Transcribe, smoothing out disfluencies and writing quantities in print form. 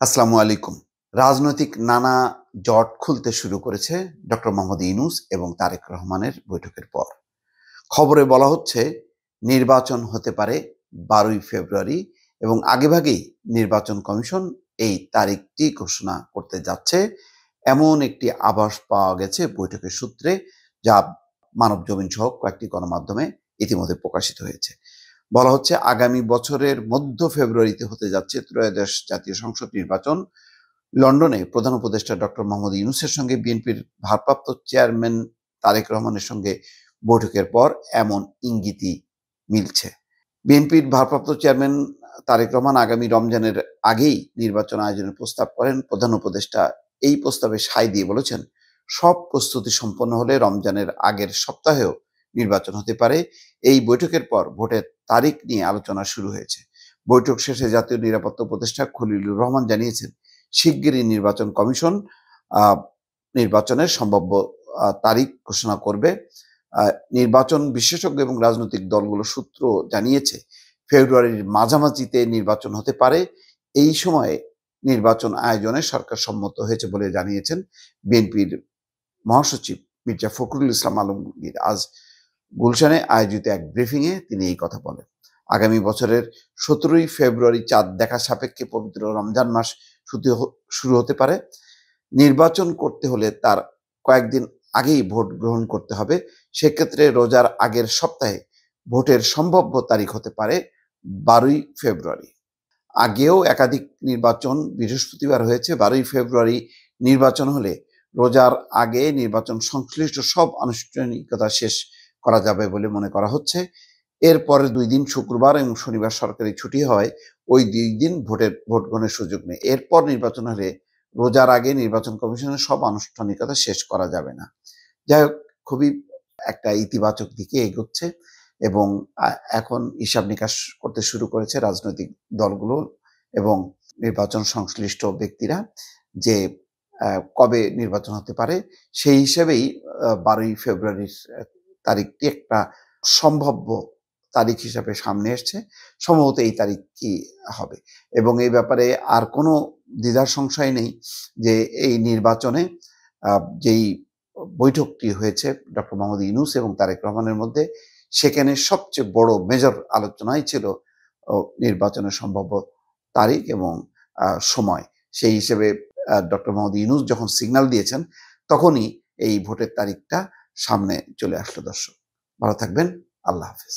আসসালামু আলাইকুম। রাজনৈতিক নানা জট খুলতে শুরু করেছে ডক্টর মোহাম্মদ ইউনূস এবং তারেক রহমানের বৈঠকের পর। খবরে বলা হচ্ছে নির্বাচন হতে পারে ১২ই ফেব্রুয়ারি এবং আগেভাগেই নির্বাচন কমিশন এই তারিখটি ঘোষণা করতে যাচ্ছে। এমন একটি আভাস পাওয়া গেছে বৈঠকের সূত্রে, যা মানবজমিন সহ কয়েকটি গণমাধ্যমে ইতিমধ্যে প্রকাশিত হয়েছে। বলা হচ্ছে আগামী বছরের মধ্য ফেব্রুয়ারিতে হতে যাচ্ছে ত্রয়োদশ জাতীয় সংসদ নির্বাচন। লন্ডনে প্রধান উপদেষ্টা ডক্টর মোহাম্মদ ইউনূসের সঙ্গে বিএনপির ভারপ্রাপ্ত চেয়ারম্যান তারেক রহমানের সঙ্গে বৈঠকের পর এমন ইঙ্গিতই মিলছে। বিএনপির ভারপ্রাপ্ত চেয়ারম্যান তারেক রহমান আগামী রমজানের আগেই নির্বাচন আয়োজনের প্রস্তাব করেন। প্রধান উপদেষ্টা এই প্রস্তাবে সায় দিয়ে বলেছেন, সব প্রস্তুতি সম্পন্ন হলে রমজানের আগের সপ্তাহেও নির্বাচন হতে পারে। এই বৈঠকের পর ভোটের তারিখ নিয়ে আলোচনা শুরু হয়েছে। বৈঠক শেষে জাতীয় নিরাপত্তা উপদেষ্টা খলিলুর রহমান জানিয়েছেন, শিগগিরই নির্বাচন কমিশন নির্বাচনের সম্ভাব্য তারিখ ঘোষণা করবে। নির্বাচন বিশেষজ্ঞ এবং রাজনৈতিক দলগুলোর সূত্র জানিয়েছে, ফেব্রুয়ারির মাঝামাঝিতে নির্বাচন হতে পারে। এই সময়ে নির্বাচন আয়োজনে সরকার সম্মত হয়েছে বলে জানিয়েছেন বিএনপির মহাসচিব মির্জা ফখরুল ইসলাম আলমগীর। আজ গুলশানে আয়োজিত এক ব্রিফিংয়ে তিনি এই কথা বলেন। আগামী বছরের ১৭ই ফেব্রুয়ারি চাঁদ দেখা সাপেক্ষে পবিত্র রমজান মাস শুরু হতে পারে। নির্বাচন করতে হলে তার কয়েকদিন আগেই ভোট গ্রহণ করতে হবে। সেক্ষেত্রে রোজার আগের সপ্তাহে ভোটের সম্ভাব্য তারিখ হতে পারে ১২ই ফেব্রুয়ারি। আগেও একাধিক নির্বাচন বৃহস্পতিবার হয়েছে। ১২ই ফেব্রুয়ারি নির্বাচন হলে রোজার আগে নির্বাচন সংশ্লিষ্ট সব আনুষ্ঠানিকতা শেষ করা যাবে বলে মনে করা হচ্ছে। এরপরের ২ দিন শুক্রবার এবং শনিবার সরকারি ছুটি হয়। ওই ২ দিন ভোট গ্রহণের সুযোগ নেই। এরপর নির্বাচন হলে রোজার আগে নির্বাচন কমিশনের সব আনুষ্ঠানিকতা শেষ করা যাবে না। যাই হোক, খুবই একটা ইতিবাচক দিকে এগোচ্ছে এবং এখন হিসাব নিকাশ করতে শুরু করেছে রাজনৈতিক দলগুলো এবং নির্বাচন সংশ্লিষ্ট ব্যক্তিরা যে কবে নির্বাচন হতে পারে। সেই হিসেবেই ১২ই ফেব্রুয়ারির তারিখটি একটা সম্ভাব্য তারিখ হিসাবে সামনে এসছে। সম্ভবত এই তারিখই হবে এবং এই ব্যাপারে আর কোনো দ্বিধার সংশয় নেই যে এই নির্বাচনে যেই বৈঠকটি হয়েছে ডক্টর মোহাম্মদ ইউনূস এবং তারেক রহমানের মধ্যে, সেখানে সবচেয়ে বড় মেজর আলোচনাই ছিল নির্বাচনের সম্ভাব্য তারিখ এবং সময়। সেই হিসেবে ডক্টর মোহাম্মদ ইউনূস যখন সিগন্যাল দিয়েছেন, তখনই এই ভোটের তারিখটা সামনে চলে আসলো। দর্শক ভালো থাকবেন। আল্লাহ হাফেজ।